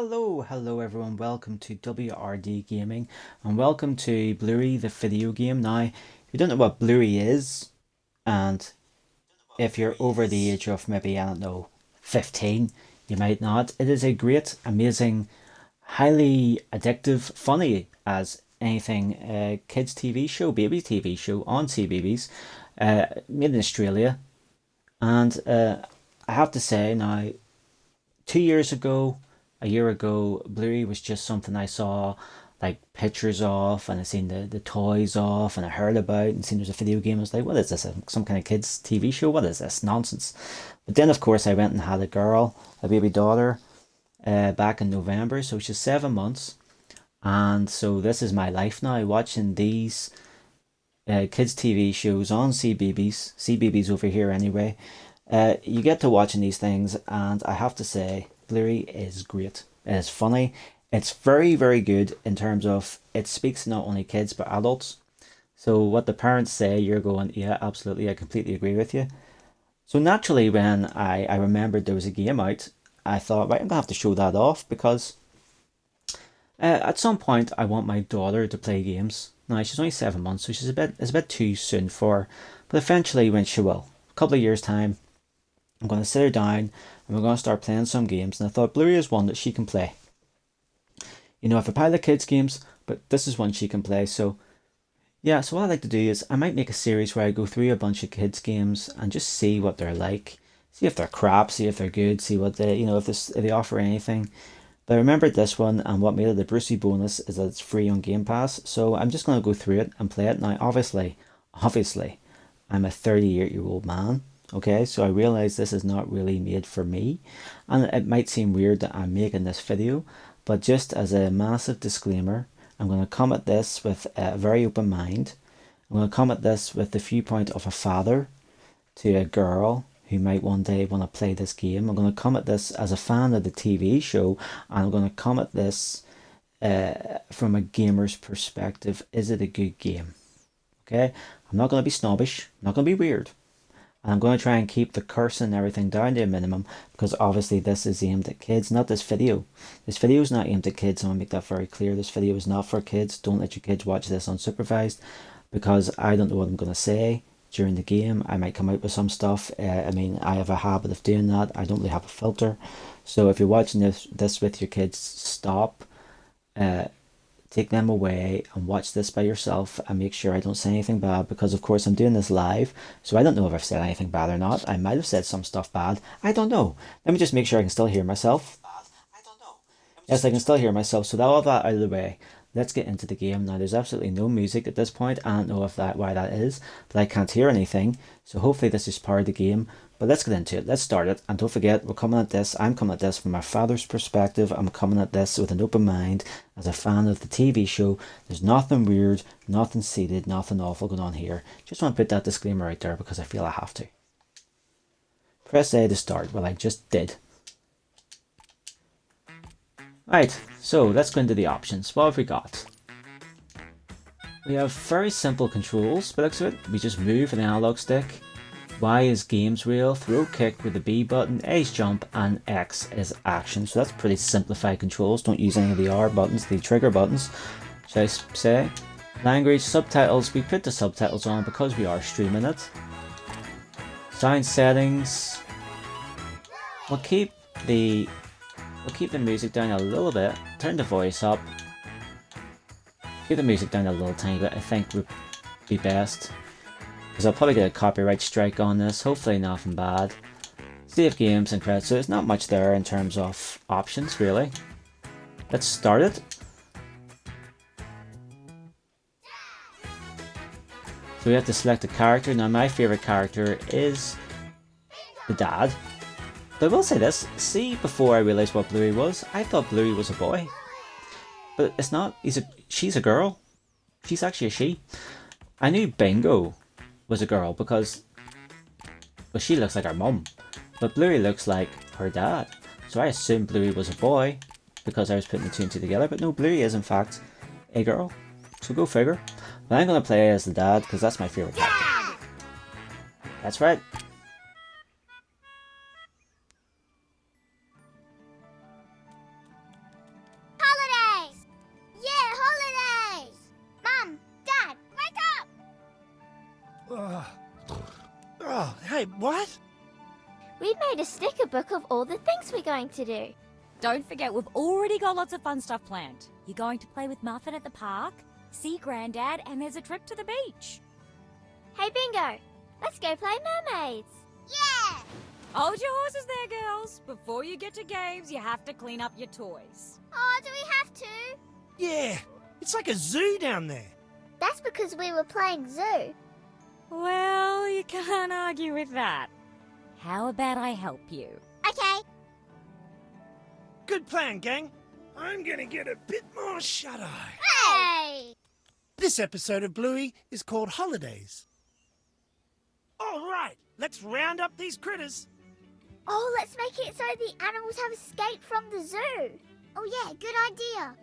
Hello everyone, welcome to WRD Gaming and welcome to Bluey the Video Game. Now, if you don't know what Bluey is, and if you're over the age of maybe, I don't know, 15, you might not. It is a great, amazing, highly addictive, funny as anything kids TV show, baby TV show on CBeebies, made in Australia. And I have to say now, 2 years ago, a year ago, Bluey was just something I saw like pictures of, and I seen the toys of, and I heard about, and seen there's a video game. I was like, what is this? Some kind of kids TV show? What is this nonsense? But then, of course, I went and had a girl, a baby daughter, back in November. So she's 7 months, and so this is my life now, watching these kids TV shows on CBeebies over here anyway. You get to watching these things, and I have to say, Bluey is great. It is funny. It's very, very good in terms of it speaks to not only kids but adults. So what the parents say, you're going, yeah, absolutely, I completely agree with you. So naturally, when I remembered there was a game out, I thought, right, I'm gonna have to show that off because at some point I want my daughter to play games. Now she's only 7 months, so it's a bit too soon for her. But eventually, when she will, a couple of years time, I'm going to sit her down and we're going to start playing some games. And I thought Bluey is one that she can play. You know, I've a pile of kids games, but this is one she can play. So yeah, so what I like to do is I might make a series where I go through a bunch of kids games and just see what they're like. See if they're crap, see if they're good, see what they, if they offer anything. But I remembered this one, and what made it a Brucey bonus is that it's free on Game Pass. So I'm just going to go through it and play it. Now, obviously, I'm a 38-year-old man. Okay, so I realize this is not really made for me, and it might seem weird that I'm making this video, but just as a massive disclaimer, I'm going to come at this with a very open mind. I'm going to come at this with the viewpoint of a father to a girl who might one day want to play this game. I'm going to come at this as a fan of the TV show, and I'm going to come at this from a gamer's perspective. Is it a good game? Okay, I'm not going to be snobbish, I'm not going to be weird. And I'm going to try and keep the cursing and everything down to a minimum because obviously this is aimed at kids, not this video. This video is not aimed at kids. I want to make that very clear. This video is not for kids. Don't let your kids watch this unsupervised because I don't know what I'm going to say during the game. I might come out with some stuff. I mean, I have a habit of doing that. I don't really have a filter. So if you're watching this with your kids, stop. Take them away and watch this by yourself and make sure I don't say anything bad because of course I'm doing this live, so I don't know if I've said anything bad or not. I might have said some stuff bad. I don't know. Let me just make sure I can still hear myself. Yes, I can still hear myself. So that all that out of the way, let's get into the game. Now there's absolutely no music at this point. I don't know if why that is, but I can't hear anything. So hopefully this is part of the game. But let's get into it. Let's start it. And don't forget, I'm coming at this from my father's perspective. I'm coming at this with an open mind as a fan of the TV show. There's nothing weird, nothing seated, nothing awful going on here. Just want to put that disclaimer out there because I feel I have to. Press A to start. Well, I just did. Right, so let's go into the options. What have we got? We have very simple controls, but looks of it. We just move with an analog stick. Y is games wheel, throw kick with the B button, A is jump, and X is action. So that's pretty simplified controls. Don't use any of the R buttons, the trigger buttons, should I say. Language, subtitles, we put the subtitles on because we are streaming it. Sound settings, we'll keep the music down a little bit, turn the voice up, keep the music down a little tiny bit, I think would be best. Because I'll probably get a copyright strike on this, hopefully nothing bad. Save games and credits, so there's not much there in terms of options really. Let's start it. So we have to select a character. Now my favourite character is the dad. But I will say this, see, before I realised what Bluey was, I thought Bluey was a boy. But it's not, she's a girl. She's actually a she. I knew Bingo was a girl because, well, she looks like her mum, but Bluey looks like her dad. So I assumed Bluey was a boy because I was putting the two and two together, but no, Bluey is in fact a girl. So go figure. But I'm going to play as the dad because that's my favourite character. That's right. Oh, hey, what? We made a sticker book of all the things we're going to do. Don't forget, we've already got lots of fun stuff planned. You're going to play with Muffet at the park, see Grandad, and there's a trip to the beach. Hey, Bingo, let's go play mermaids. Yeah! Hold your horses there, girls. Before you get to games, you have to clean up your toys. Oh, do we have to? Yeah, it's like a zoo down there. That's because we were playing zoo. Well, you can't argue with that. How about I help you? Okay. Good plan, gang. I'm gonna get a bit more shut-eye. Hey! This episode of Bluey is called Holidays. All right, let's round up these critters. Oh, let's make it so the animals have escaped from the zoo. Oh yeah, good idea.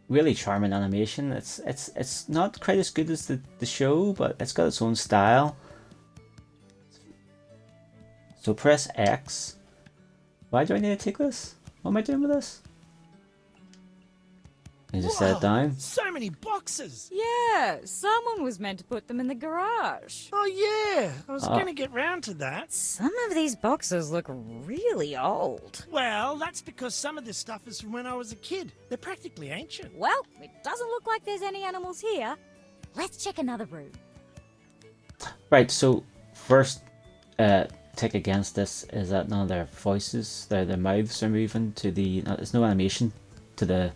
Really charming animation. It's not quite as good as the show, but it's got its own style. So press X. Why do I need to take this? What am I doing with this? I just set it down. So many boxes. Yeah, someone was meant to put them in the garage. Oh yeah, I was gonna get round to that. Some of these boxes look really old. Well, that's because some of this stuff is from when I was a kid. They're practically ancient. Well, it doesn't look like there's any animals here. Let's check another room. Right, so first tick against this is that none of their voices, their mouths are moving to the. There's no animation to the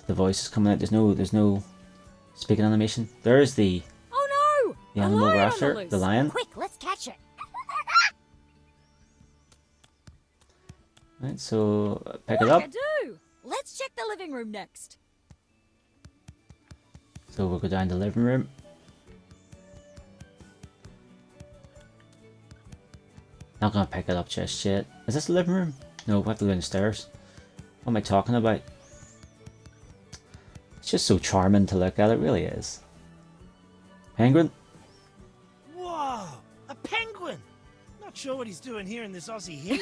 voices coming out. There's no speaking animation. There is the Oh no! animal A lion on raptor, loose. the lion. Quick, let's catch it. Right, so pick it Like up. I do. Let's check the living room next. So we'll go down to the living room. Not gonna pick it up just yet. Is this the living room? No, we have to go downstairs. What am I talking about? It's just so charming to look at, it really is. Penguin? Whoa, a penguin! Not sure what he's doing here in this Aussie heat.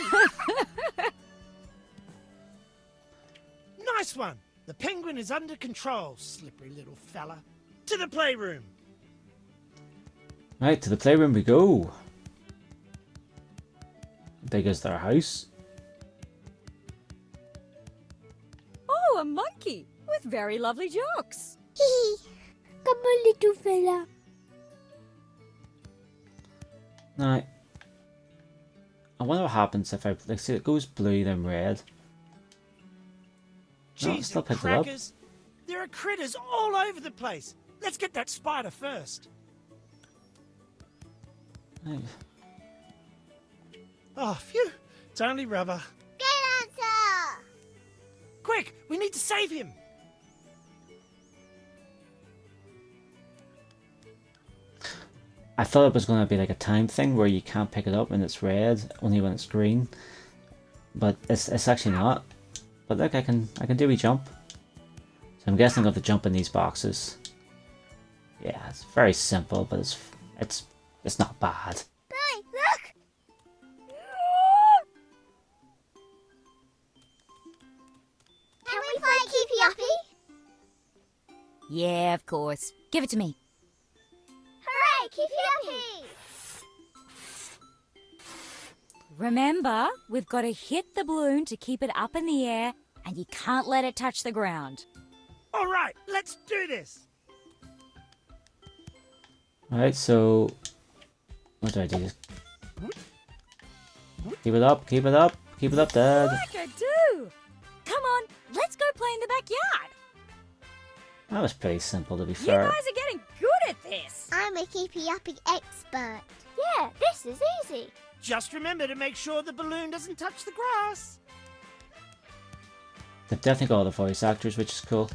Nice one! The penguin is under control, slippery little fella. To the playroom! Right, to the playroom we go. Big as their house. Oh, a monkey with very lovely jokes. Hee come on, little fella. Now, I wonder what happens if I, like, see it goes blue then red. No, it Cheese still and picked it up. crackers! There are critters all over the place! Let's get that spider first. Right. Oh, phew! It's only rubber. Good answer. Quick, we need to save him! I thought it was going to be like a time thing where you can't pick it up when it's red, only when it's green. But it's actually not. But look, I can do a jump. So I'm guessing I have to jump in these boxes. Yeah, it's very simple, but it's not bad. Billy, look. Can we play Keepy Uppy? Yeah, of course. Give it to me. Hooray, Keepy Uppy. Remember, we've got to hit the balloon to keep it up in the air, and you can't let it touch the ground. All right, let's do this! Alright, so what do I do? Keep it up, keep it up, keep it up, Dad. Like I do! Come on, let's go play in the backyard. That was pretty simple, to be You fair. guys are getting good at this. I'm a Keepy Uppy expert. Yeah, this is easy. Just remember to make sure the balloon doesn't touch the grass. They've definitely got all the voice actors, which is cool.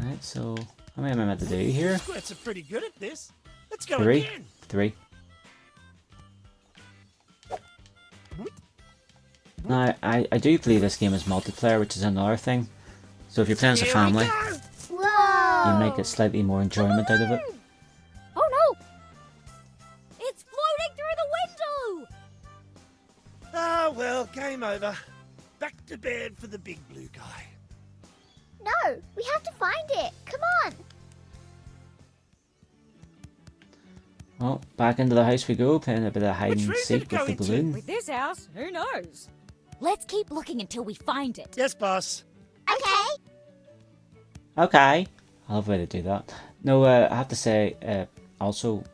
Alright, so how many am I meant to do here? Squirts are pretty good at this. Let's go 3? again. 3. Now, I do believe this game is multiplayer, which is another thing. So if you're playing as a Here we family, go. Whoa. you might get slightly more enjoyment out of it. Oh no! It's floating through the window! Ah, well, game over. Back to bed for the big blue guy. No, find it. Come on. Well, back into the house we go, playing a bit of hide Which and room did seek it go with the into? balloon. With this house, who knows? Let's keep looking until we find it. Yes, boss. Okay. Okay. I love the way they do that. No, I have to say, also,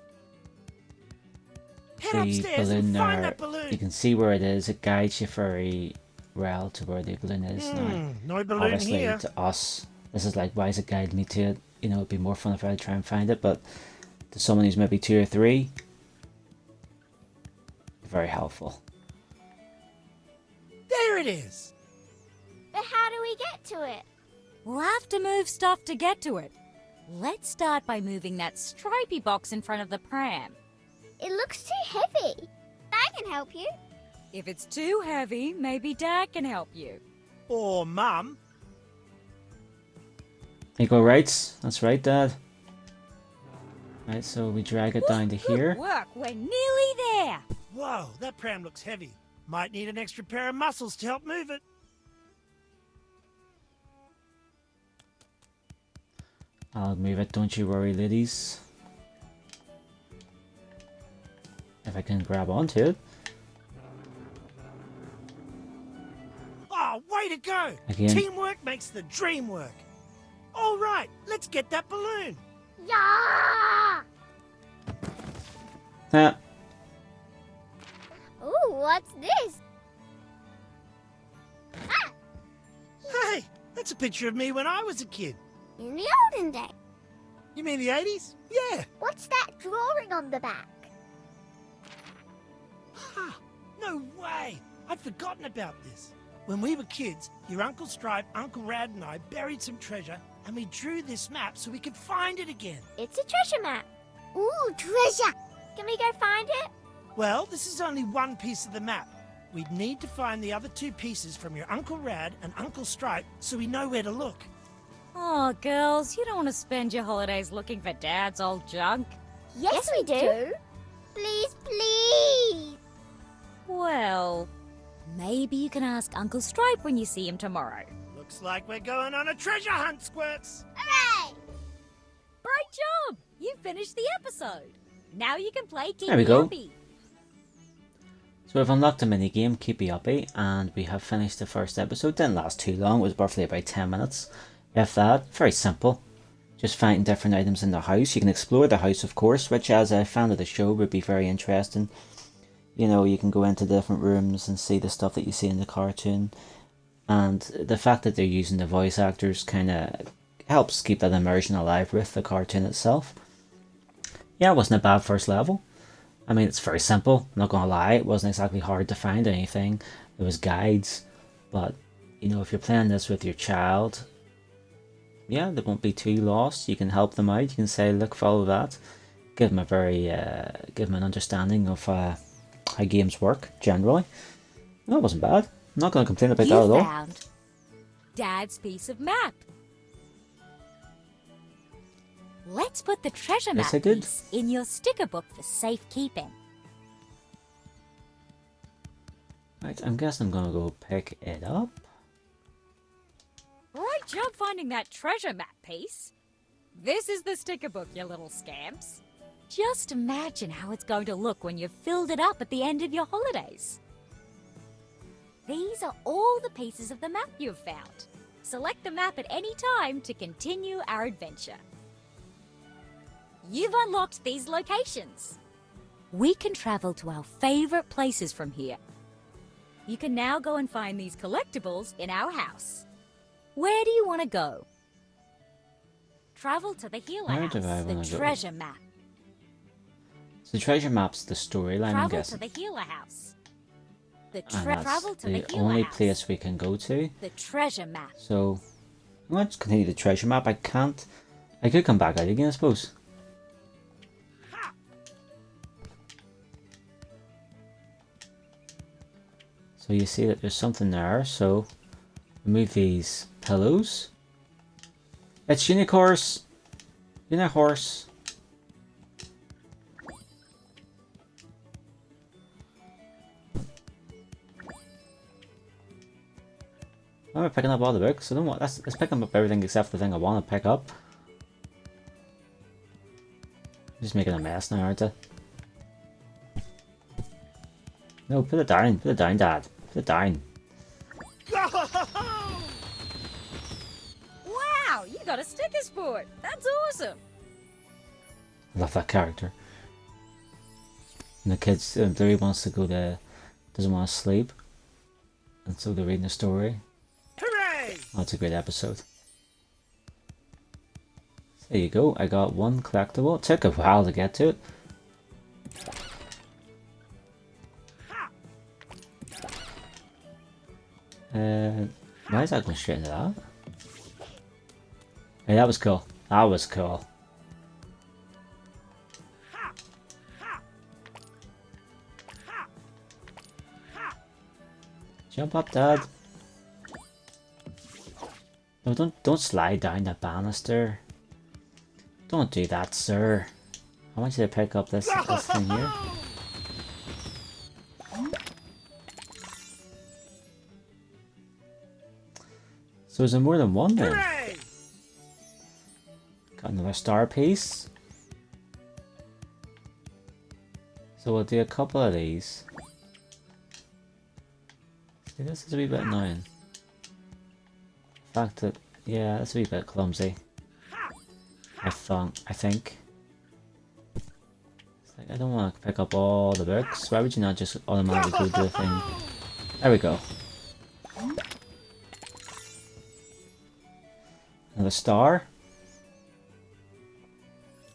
Head the upstairs balloon and find there, that balloon. you can see where it is. It guides you very well to where the balloon is now. No balloon Obviously, here. to us, this is like, why is it guiding me to it? You know, it'd be more fun if I try and find it, but to someone who's maybe 2 or 3, very helpful. There it is. But how do we get to it? We'll have to move stuff to get to it. Let's start by moving that stripy box in front of the pram. It looks too heavy. I can help you. If it's too heavy, maybe Dad can help you. Or Mum. You go right. That's right, Dad. Right, so we drag it down to here. Good work, we're nearly there. Whoa, that pram looks heavy. Might need an extra pair of muscles to help move it. I'll move it, don't you worry, ladies. If I can grab onto it. Oh, way to go! Again. Teamwork makes the dream work. All right, let's get that balloon. Yeah! Ah, Ooh, what's this? Hey, that's a picture of me when I was a kid. In the olden days. You mean the 80s? Yeah. What's that drawing on the back? Ha! No way! I'd forgotten about this. When we were kids, your Uncle Stripe, Uncle Rad and I buried some treasure and we drew this map so we could find it again. It's a treasure map. Ooh, treasure! Can we go find it? Well, this is only one piece of the map. We'd need to find the other 2 pieces from your Uncle Rad and Uncle Stripe so we know where to look. Oh, girls, you don't want to spend your holidays looking for Dad's old junk. Yes, we do. Please, please. Well, maybe you can ask Uncle Stripe when you see him tomorrow. Looks like we're going on a treasure hunt, Squirts. Hooray! Great job! You finished the episode. Now you can play Keep There we Me go. Uppy. so we've unlocked a mini game, Keep Me Uppy, and we have finished the first episode. Didn't last too long, it was roughly about 10 minutes. If that, very simple. Just finding different items in the house. You can explore the house, of course, which as a fan of the show would be very interesting. You know, you can go into different rooms and see the stuff that you see in the cartoon. And the fact that they're using the voice actors kind of helps keep that immersion alive with the cartoon itself. Yeah, it wasn't a bad first level. I mean, it's very simple, I'm not gonna lie. It wasn't exactly hard to find anything. There was guides, but you know, if you're playing this with your child, yeah, they won't be too lost. You can help them out. You can say, look, follow that. Give them give them an understanding of how games work generally. No, it wasn't bad. I'm not going to complain about that at You all. found Dad's piece of map. Let's put the treasure Yes, map I did. piece in your sticker book for safekeeping. Right, I'm guessing I'm going to go pick it up. Great job finding that treasure map piece. This is the sticker book, you little scamps. Just imagine how it's going to look when you've filled it up at the end of your holidays. These are all the pieces of the map you've found. Select the map at any time to continue our adventure. You've unlocked these locations. We can travel to our favorite places from here. You can now go and find these collectibles in our house. Where do you want to go? Travel to the healer Where house, do I wanna the go? treasure map. So the treasure map's the storyline, I'm Travel guessing. to the healer house. The And that's travel to the the healer only house. place we can go to. The treasure map. So, let's continue the treasure map. I can't... I could come back out again, I suppose. Ha! So you see that there's something there, so... Remove these pillows. It's Unicorse! Unihorse! Why am I picking up all the books? I don't want. Let's pick up everything except the thing I want to pick up. Just making a mess now, aren't I? No, put it down. Put it down, Dad. Put it down. Wow, you got a sticker sport. That's awesome. I love that character. And the kids, Bluey wants to go to, doesn't want to sleep. And so they're reading a story. Hooray! Oh, it's a great episode. There you go, I got one collectible. It took a while to get to it. Why is that going straight into that? Hey, that was cool. That was cool. Jump up, Dad. No, don't slide down the banister. Don't do that, sir. I want you to pick up this thing here. So is there more than one then? Hooray! Got another star piece. So we'll do a couple of these. See, this is a wee bit annoying. The fact that, yeah, that's a wee bit clumsy. I think. It's like, I don't want to pick up all the books. Why would you not just automatically go to the thing? There we go. Another star.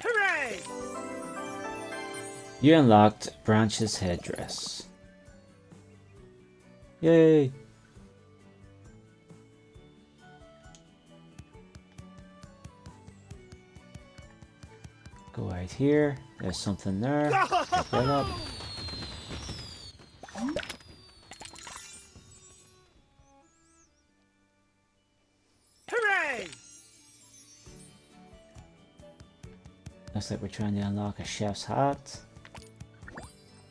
Hooray! You unlocked Branch's headdress. Yay! Go right here. There's something there. Pick that up. Hooray! Looks like we're trying to unlock a chef's hat.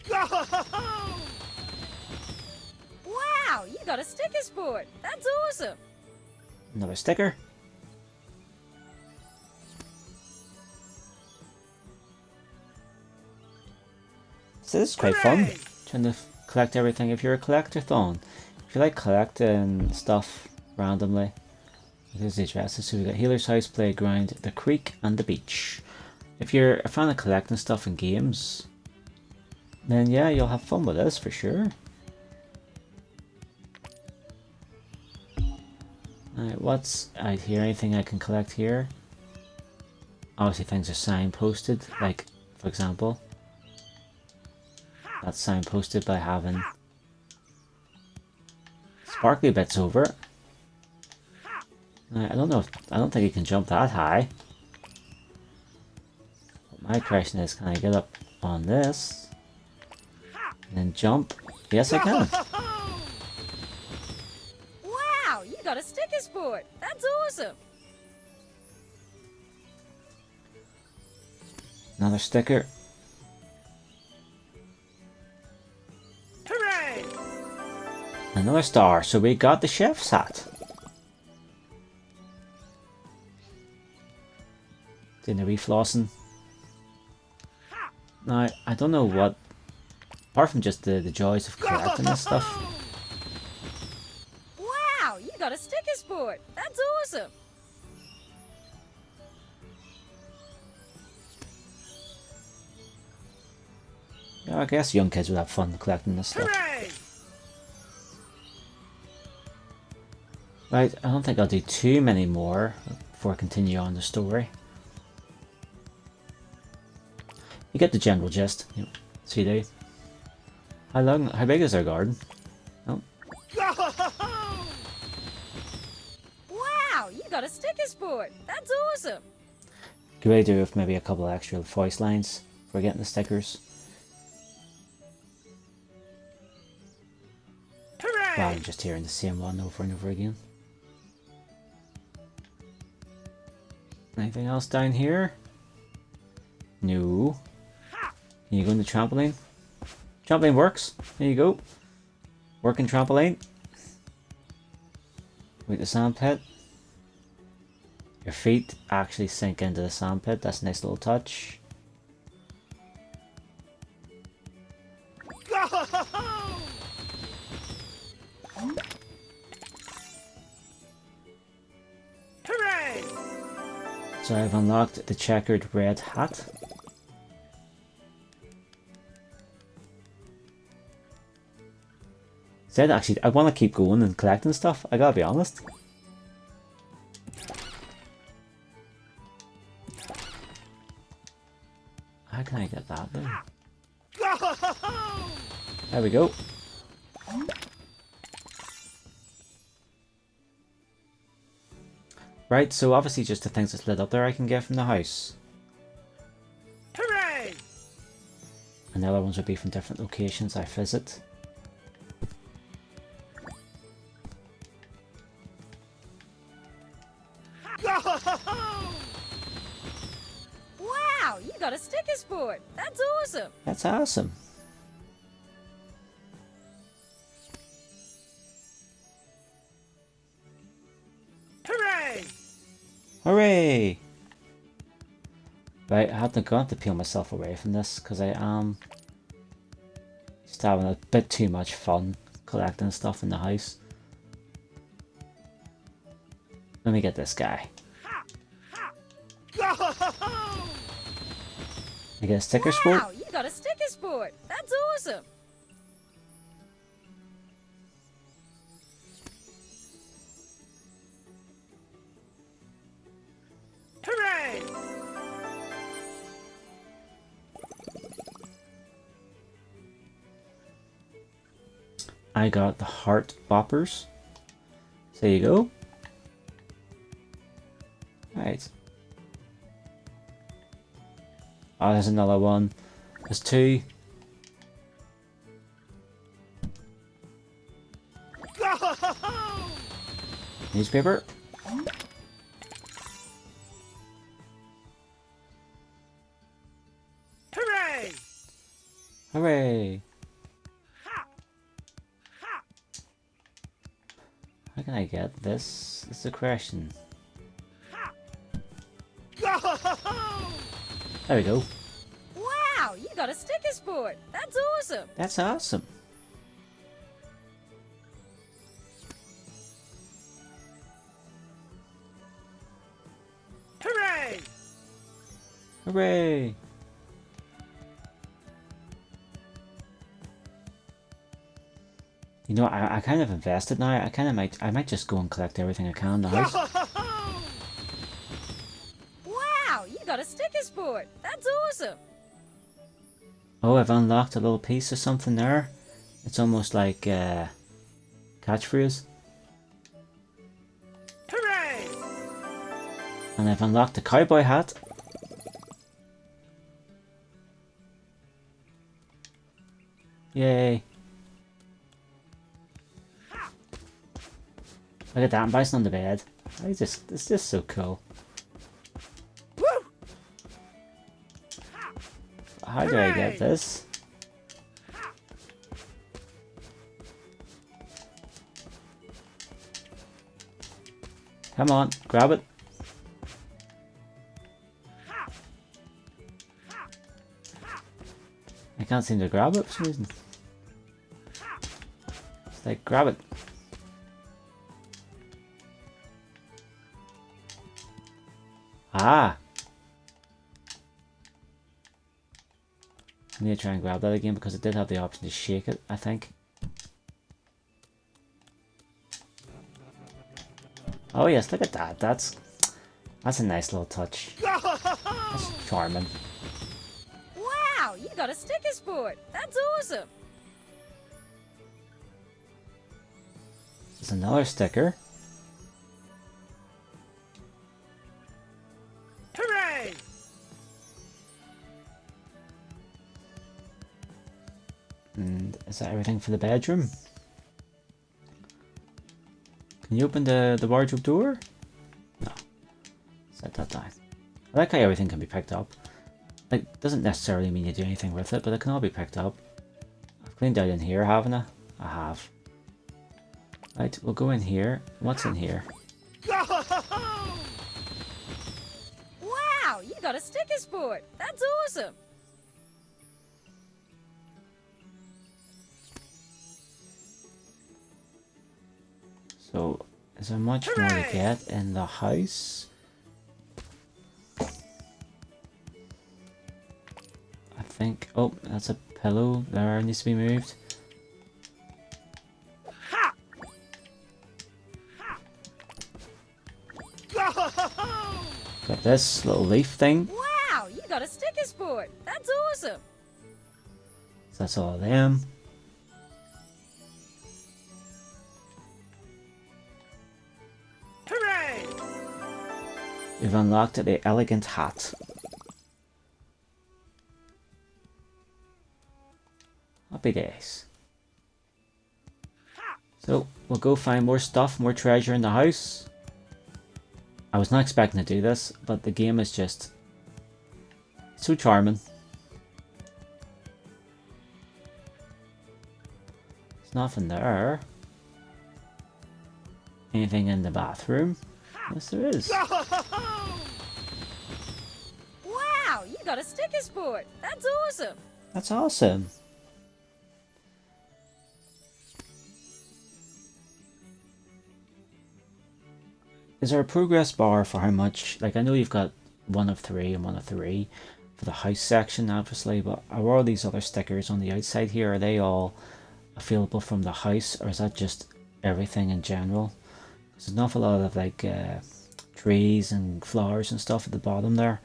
Wow, you got a sticker sport. That's awesome. Another sticker. So this is quite fun. Hooray! Trying to collect everything. If you're a collector-thon, if you like collecting stuff randomly, here's the addresses. So we got Healer's House, Playground, the Creek, and the Beach. If you're a fan of collecting stuff in games, then yeah, you'll have fun with this for sure. Alright, what's out here? Anything I can collect here? Obviously things are signposted, like, for example, that's signposted by having sparkly bits over it. I don't know I don't think you can jump that high. But my question is, can I get up on this? And then jump? Yes, I can. Wow, you got a sticker sport. That's awesome. Another sticker. Hooray! Another star. So we got the chef's hat. Doing a wee flossing. Now, I don't know what, apart from just the joys of collecting this stuff. Wow, you got a sticker sport. That's awesome. Yeah, I guess young kids would have fun collecting this stuff. Hooray! Right, I don't think I'll do too many more before I continue on the story. You get the general gist. Yep. So you do. How big is our garden? Oh, Wow, you got a sticker sport. That's awesome. could really do with maybe a couple of extra voice lines for getting the stickers. Hooray! Rather than just hearing the same one over and over again. Anything else down here? No. Can you go in the trampoline? Trampoline works. There you go. Working trampoline. With the sandpit. Your feet actually sink into the sandpit. That's a nice little touch. Hooray! So I've unlocked the checkered red hat. Said actually, I want to keep going and collecting stuff. I gotta be honest. How can I get that though? There we go. Right, so obviously just the things that's lit up there I can get from the house. Hooray! And the other ones would be from different locations I visit. Wow, you got a sticker sport. That's awesome. That's awesome. Hooray! Hooray! Right, I have to peel myself away from this because I am just having a bit too much fun collecting stuff in the house. Let me get this guy. I get a sticker sport. Wow, you got a sticker sport. That's awesome. Hooray! I got the heart boppers. So there you go. Right. Oh, there's another one. There's two. Newspaper. Hooray! Hooray! How can I get this? It's the question. There we go. Wow, you got a sticker sport. That's awesome. That's awesome. Hooray! Hooray! You know, I kind of invested now. I might just go and collect everything I can in the house. Wow, you got a sticker sport. That's awesome. Oh, I've unlocked a little piece of something there. It's almost like catchphrase. Hooray! And I've unlocked a cowboy hat. Yay. Look at that, I'm bouncing on the bed. It's just so cool. Woo! How do I get this? Come on, grab it. I can't seem to grab it for some reason. It's like, grab it. Ah! I need to try and grab that again because it did have the option to shake it, I think. Oh yes, look at that. That's a nice little touch. That's charming. Wow, you got a sticker sport. That's awesome. There's another sticker. Hooray! And is that everything for the bedroom? Can you open the wardrobe door? No. Set that down. I like how everything can be picked up. Like, doesn't necessarily mean you do anything with it, but it can all be picked up. I've cleaned out in here, haven't I? I have. Right, we'll go in here. What's in here? Go! Wow, you got a sticker sport. That's awesome. So, is there much more to get in the house? I think... Oh, that's a pillow. There needs to be moved. Ha! Ha! Go! Got this little leaf thing. Wow, you got a sticker sport. That's awesome. So that's all of them. Hooray! We've unlocked the elegant hat. Happy days. Ha! So, we'll go find more stuff, more treasure in the house. I was not expecting to do this, but the game is just so charming. There's nothing there. Anything in the bathroom? Yes, there is. Wow, you got a sticker sport. That's awesome. That's awesome. Is there a progress bar for how much? Like, I know you've got 1 of 3 and 1 of 3 for the house section, obviously, but are all these other stickers on the outside here, are they all available from the house, or is that just everything in general? There's an awful lot of like trees and flowers and stuff at the bottom there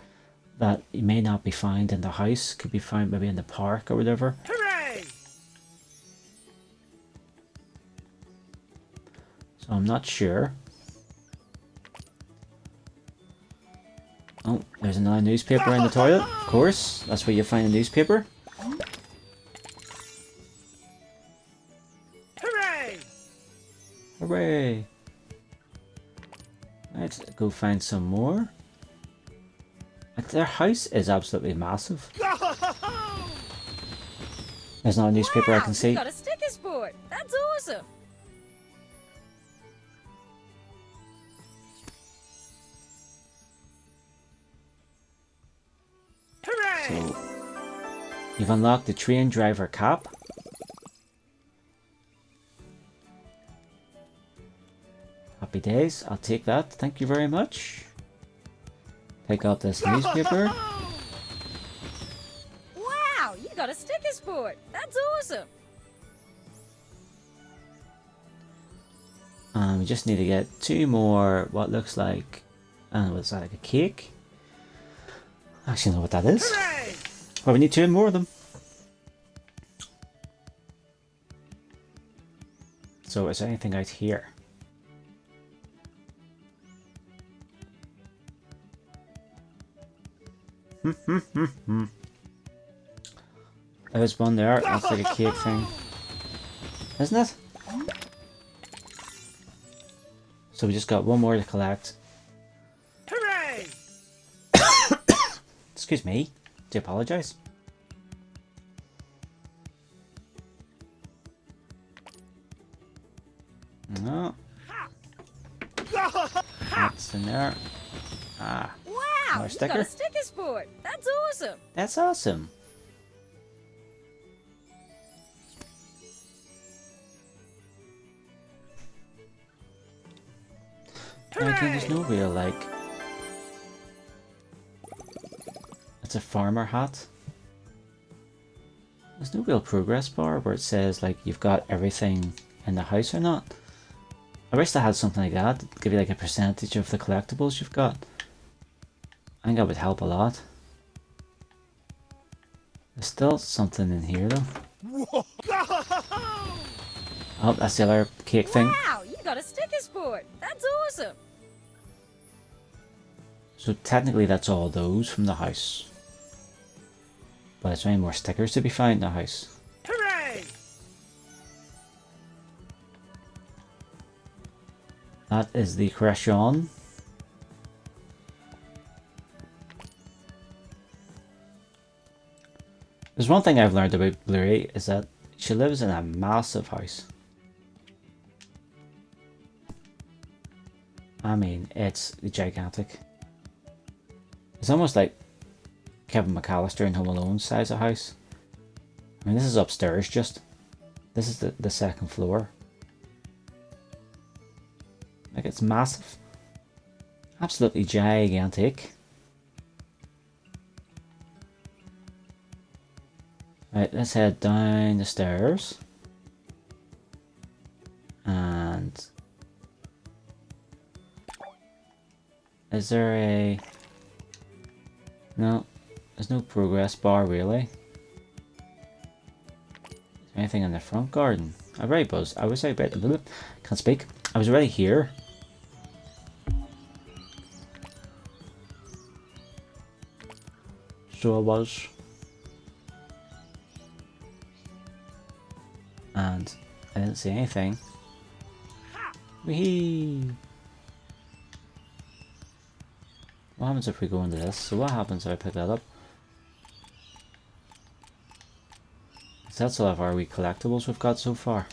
that you may not be found in the house, could be found maybe in the park or whatever. Hooray! So I'm not sure. Oh, there's another newspaper in the toilet, of course. That's where you find a newspaper. Hooray! Hooray! Let's go find some more. Like, their house is absolutely massive. There's not a newspaper I can see. You got a sticker sport. That's awesome. Hooray! So, you've unlocked the train driver cap. Happy days, I'll take that, thank you very much. Pick up this newspaper. Wow, you got a sticker sport. That's awesome. We just need to get 2 more, what looks like, I don't know, what's that, like a cake? I actually know what that is. Hooray! Well, we need 2 more of them. So is there anything out here? There's one there, that's like a cake thing. Isn't it? So we just got 1 more to collect. Hooray! Excuse me, do apologise. No. That's in there. Ah, Wow, Another you sticker? got a sticker sport. That's awesome. that's awesome. Again, there's no real, like... It's a farmer hat. There's no real progress bar where it says, like, you've got everything in the house or not. I wish they had something like that. Give you, like, a percentage of the collectibles you've got. I think that would help a lot. There's still something in here, though. Oh, that's the other cake thing. Wow, you got a sticker sport. That's awesome. So technically that's all those from the house. But is there any more stickers to be found in the house? Hooray! That is the Cresson. There's one thing I've learned about Bluey is that she lives in a massive house. I mean, it's gigantic. It's almost like Kevin McAllister in Home Alone size of house. I mean, this is upstairs just. This is the second floor. Like, it's massive. Absolutely gigantic. Right, let's head down the stairs. And... is there a... no, there's no progress bar really. Is there anything in the front garden? I already buzzed. I was about... can't speak. I was already here. So I was. And I didn't see anything. Whee! What happens if we go into this? So what happens if I pick that up? So that's all of our wee collectibles we've got so far.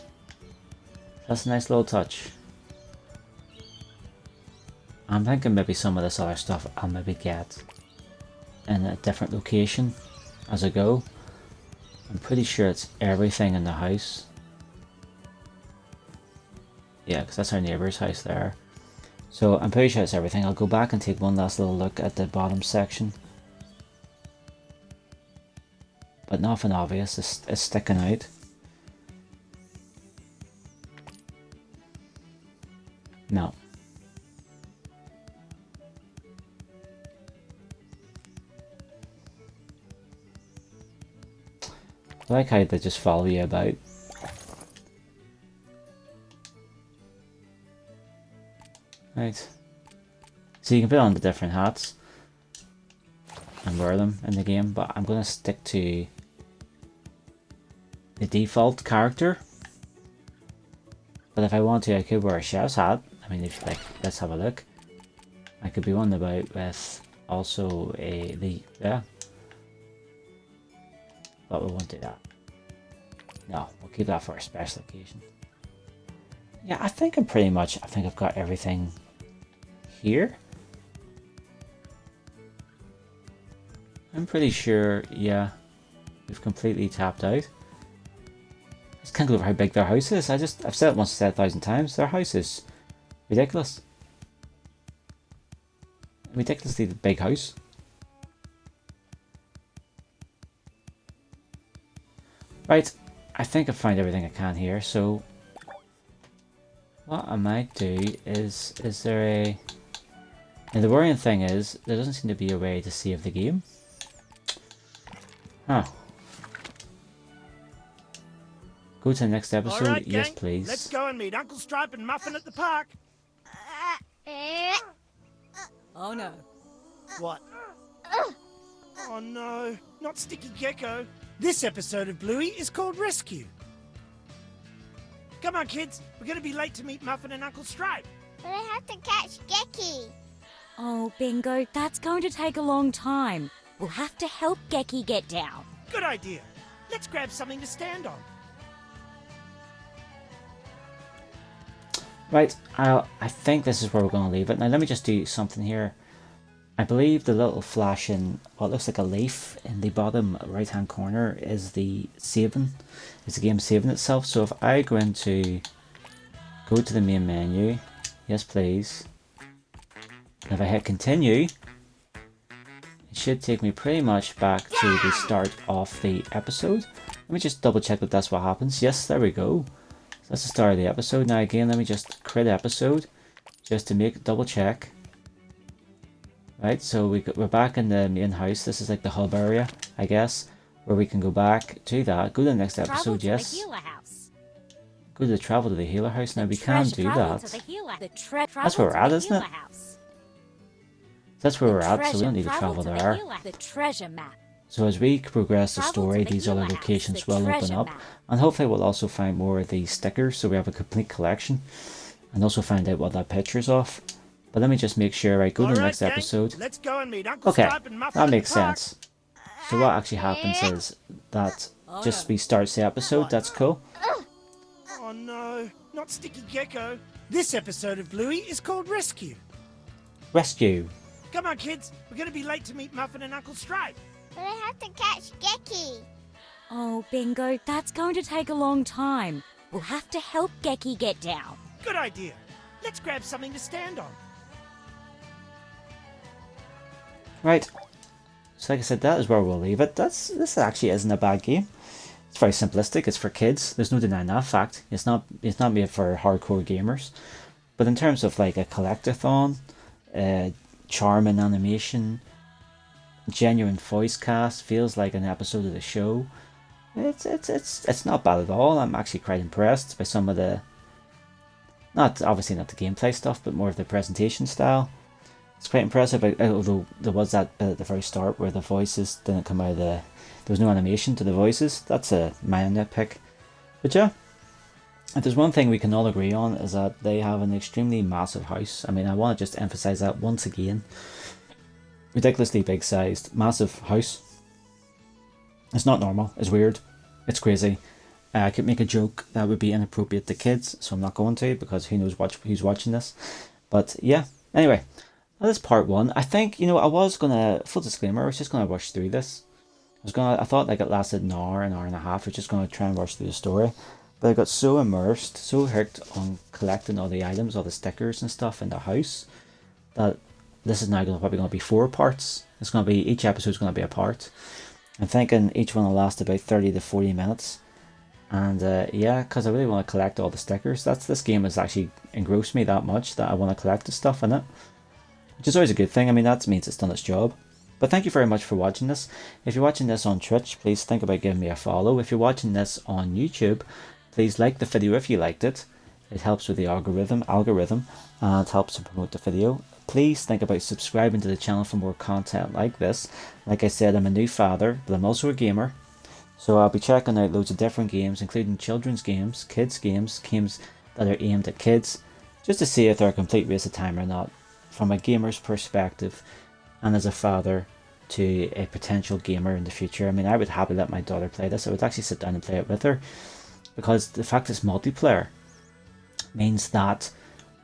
That's a nice little touch. I'm thinking maybe some of this other stuff I'll maybe get in a different location as I go. I'm pretty sure it's everything in the house. Yeah, because that's our neighbour's house there. So I'm pretty sure it's everything. I'll go back and take one last little look at the bottom section. But nothing obvious is sticking out. No. I like how they just follow you about. Right. So you can put on the different hats and wear them in the game, but I'm going to stick to the default character. But if I want to, I could wear a chef's hat. I mean, if like, let's have a look. I could be one about with also yeah. But we won't do that. No, we'll keep that for a special occasion. Yeah, I think I've got everything here. I'm pretty sure, yeah, we've completely tapped out. I just can't believe how big their house is. I've said it once, said 1,000 times. Their house is ridiculous. Ridiculously big house. Right, I think I've found everything I can here, so what I might do is there a... and the worrying thing is, there doesn't seem to be a way to save the game. Huh. Go to the next episode? All right, yes, gang, please. let's go and meet Uncle Stripe and Muffin at the park. Oh no. What? Oh no, not Sticky Gecko. This episode of Bluey is called Rescue. Come on, kids. We're going to be late to meet Muffin and Uncle Stripe. But I have to catch Gecky. Oh, Bingo, that's going to take a long time. We'll have to help Gecky get down. Good idea. Let's grab something to stand on. Right, I think this is where we're going to leave it. Now let me just do something here. I believe the little flashing, what looks like a leaf in the bottom right hand corner is the saving. It's the game saving itself. So if I go to the main menu, yes please. And if I hit continue, it should take me pretty much back to the start of the episode. Let me just double check that that's what happens. Yes, there we go. So that's the start of the episode. Now again, let me just create episode just to make double check. Right, so we're back in the main house. This is like the hub area, I guess, where we can go back to that. Go to the next episode, yes. Go to the travel to the healer house. Now we can do that. That's where we're at, isn't it? That's where we're at, so we don't need to travel there. The treasure map. So as we progress the Travel story, to the these other healer house, locations the will open treasure up. map. And hopefully we'll also find more of these stickers, so we have a complete collection. And also find out what that picture's of. But let me just make sure I go to the next gang, episode. Let's go and meet Uncle Okay, Stripe and Muffin that at makes the park. sense. So what actually happens is that just restarts the episode. That's cool. Oh no, not Sticky Gecko. This episode of Bluey is called Rescue. Rescue. Come on, kids. We're going to be late to meet Muffin and Uncle Stripe. But I have to catch Gecky. Oh, Bingo, that's going to take a long time. We'll have to help Gecky get down. Good idea. Let's grab something to stand on. Right. So like I said, that is where we'll leave it. This actually isn't a bad game. It's very simplistic. It's for kids. There's no denying that fact. It's not made for hardcore gamers. But in terms of like a collectathon, charming animation, genuine voice cast, feels like an episode of the show. It's not bad at all. I'm actually quite impressed by some of the, obviously not the gameplay stuff, but more of the presentation style. It's quite impressive, although there was that bit at the very start where the voices didn't come out of there was no animation to the voices. That's a minor nitpick. But yeah, if there's one thing we can all agree on is that they have an extremely massive house. I mean, I want to just emphasize that once again. Ridiculously big sized, massive house. It's not normal, it's weird, it's crazy. I could make a joke that would be inappropriate to kids, so I'm not going to, because who knows who's watching this. But yeah, anyway. That is part one. I think, I was gonna, full disclaimer, I was just gonna rush through this. I thought like it lasted an hour and a half. I was just gonna try and rush through the story. But I got so immersed, so hooked on collecting all the items, all the stickers and stuff in the house, that this is now probably gonna be 4 parts. It's gonna be, each episode's gonna be a part. I'm thinking each one will last about 30 to 40 minutes. And yeah, because I really want to collect all the stickers. This game has actually engrossed me that much that I want to collect the stuff in it. Which is always a good thing. I mean, that means it's done its job. But thank you very much for watching this. If you're watching this on Twitch, please think about giving me a follow. If you're watching this on YouTube, please like the video if you liked it. It helps with the algorithm and it helps to promote the video. Please think about subscribing to the channel for more content like this. Like I said, I'm a new father, but I'm also a gamer. So I'll be checking out loads of different games, including children's games, kids games that are aimed at kids, just to see if they're a complete waste of time or not, from a gamer's perspective, and as a father to a potential gamer in the future. I mean, I would happily let my daughter play this. I would actually sit down and play it with her, because the fact it's multiplayer means that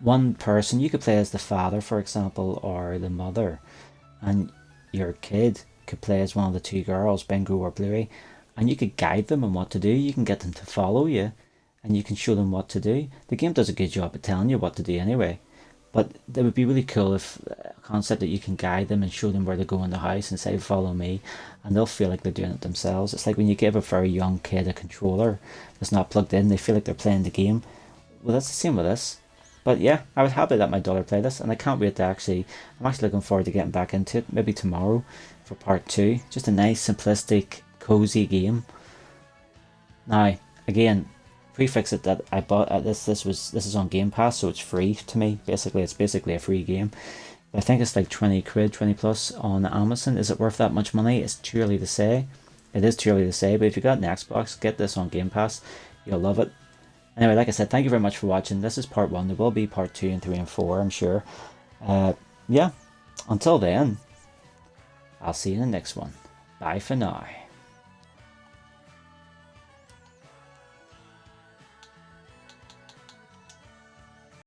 one person, you could play as the father, for example, or the mother, and your kid could play as one of the 2 girls, Bingo or Bluey, and you could guide them on what to do. You can get them to follow you, and you can show them what to do. The game does a good job of telling you what to do anyway. But it would be really cool if a concept that you can guide them and show them where to go in the house and say, follow me, and they'll feel like they're doing it themselves. It's like when you give a very young kid a controller that's not plugged in, they feel like they're playing the game. Well, that's the same with this. But yeah, I would happily let my daughter play this, and I can't wait to I'm actually looking forward to getting back into it, maybe tomorrow for part 2. Just a nice, simplistic, cozy game. Now, again, prefix it that I bought this is on Gamepass, so it's free to me. It's basically a free game. But I think it's like 20 quid, 20 plus on Amazon. Is it worth that much money? It's too early to say. It is too early to say, but if you got an Xbox, get this on Game Pass. You'll love it. Anyway, like I said, thank you very much for watching. This is part 1. There will be part 2 and 3 and 4, I'm sure. Yeah, until then, I'll see you in the next one. Bye for now.